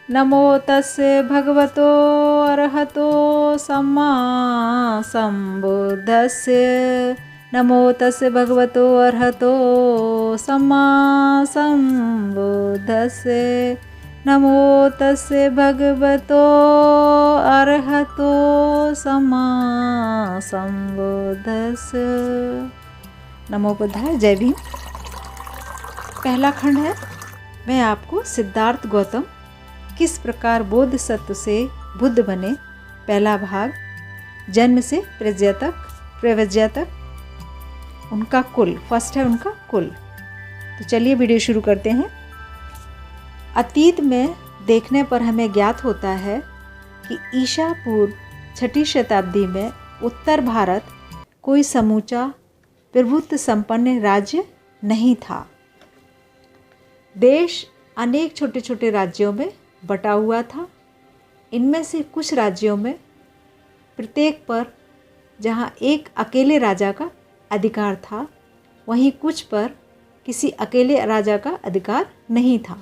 नमो तस्य भगवतो अरहतो सम्मा सम्बुद्धस्य। नमो तस्य भगवतो अरहतो सम्मा सम्बुद्धस्य। नमो तस्य भगवतो अरहतो सम्मा सम्बुद्धस्य। नमो बुद्धाय। जय भीम। पहला खंड है, मैं आपको सिद्धार्थ गौतम किस प्रकार बोधिसत्व से बुद्ध बने, पहला भाग, जन्म से प्रव्रज्या तक, उनका कुल, फर्स्ट है उनका कुल। तो चलिए वीडियो शुरू करते हैं। अतीत में देखने पर हमें ज्ञात होता है कि ईसा पूर्व 6वीं शताब्दी में उत्तर भारत कोई समूचा प्रभुत्व संपन्न राज्य नहीं था। देश अनेक छोटे छोटे राज्यों में बटा हुआ था। इनमें से कुछ राज्यों में प्रत्येक पर जहां एक अकेले राजा का अधिकार था, वहीं कुछ पर किसी अकेले राजा का अधिकार नहीं था।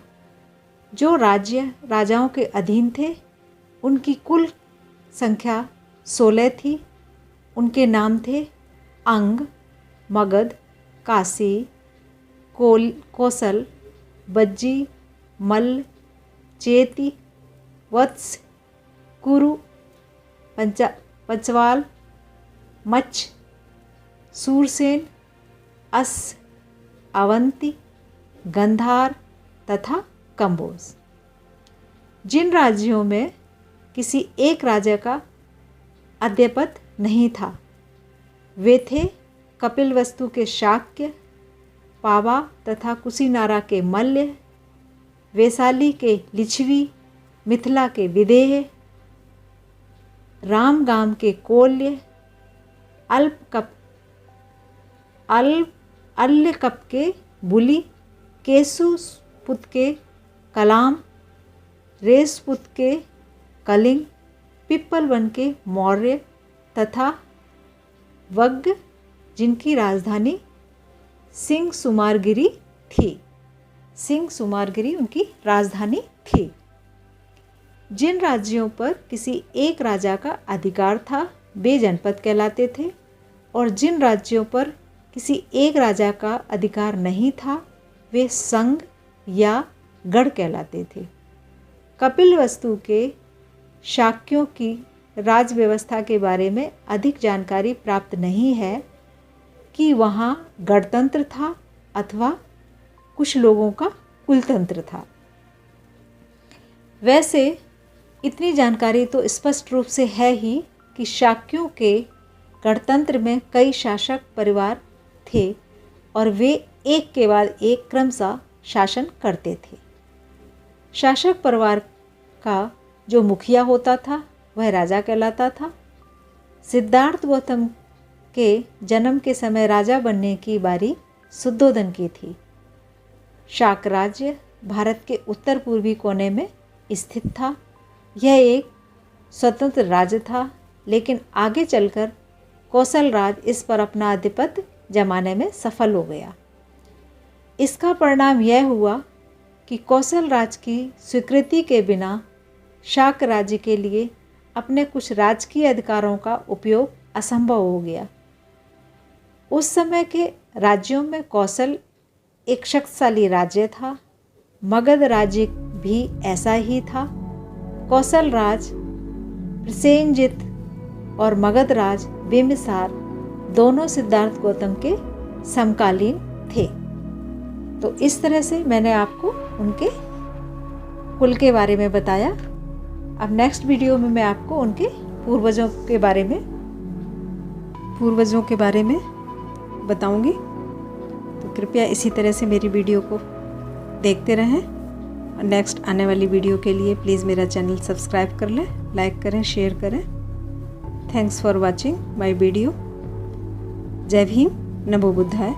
जो राज्य राजाओं के अधीन थे, उनकी कुल संख्या 16 थी। उनके नाम थे अंग, मगध, काशी, कौशल, बज्जी, मल्ल, चेति, वत्स, कुरु, पंचवाल, मच्छ, सूरसेन, अस, अवंती, गंधार तथा कंबोज। जिन राज्यों में किसी एक राजा का आधिपत्य नहीं था, वे थे कपिलवस्तु के शाक्य, पावा तथा कुशीनारा के मल्ल, वैशाली के लिच्छवी, मिथिला के विदेह, रामगाम के कोल्य, अल्लकप के बुली, केशुपुत के कलाम, रेसपुत के कलिंग, पिप्पलवन के मौर्य तथा वग्ग, जिनकी राजधानी सिंह सुमारगिरी थी। सिंह सुमारगिरी उनकी राजधानी थी। जिन राज्यों पर किसी एक राजा का अधिकार था, वे जनपद कहलाते थे, और जिन राज्यों पर किसी एक राजा का अधिकार नहीं था, वे संघ या गढ़ कहलाते थे। कपिलवस्तु के शाक्यों की राज व्यवस्था के बारे में अधिक जानकारी प्राप्त नहीं है कि वहाँ गणतंत्र था अथवा कुछ लोगों का कुलतंत्र था। वैसे इतनी जानकारी तो स्पष्ट रूप से है ही कि शाक्यों के गणतंत्र में कई शासक परिवार थे और वे एक के बाद एक क्रमशः शासन करते थे। शासक परिवार का जो मुखिया होता था, वह राजा कहलाता था। सिद्धार्थ गौतम के जन्म के समय राजा बनने की बारी शुद्धोधन की थी। शाक राज्य भारत के उत्तर पूर्वी कोने में स्थित था। यह एक स्वतंत्र राज्य था, लेकिन आगे चलकर कौशल राज इस पर अपना आधिपत्य जमाने में सफल हो गया। इसका परिणाम यह हुआ कि कौशल राज की स्वीकृति के बिना शाक राज्य के लिए अपने कुछ राजकीय अधिकारों का उपयोग असंभव हो गया। उस समय के राज्यों में कौशल एक शक्तिशाली राज्य था। मगध राज्य भी ऐसा ही था। कौशल राज प्रसेनजित और मगध राज बिंबिसार दोनों सिद्धार्थ गौतम के समकालीन थे। तो इस तरह से मैंने आपको उनके कुल के बारे में बताया। अब नेक्स्ट वीडियो में मैं आपको उनके पूर्वजों के बारे में बताऊंगी। तो कृपया इसी तरह से मेरी वीडियो को देखते रहें, और नेक्स्ट आने वाली वीडियो के लिए प्लीज़ मेरा चैनल सब्सक्राइब कर लें, लाइक करें, शेयर करें। Thanks for watching my video. जय भीम। नमो बुद्धाय।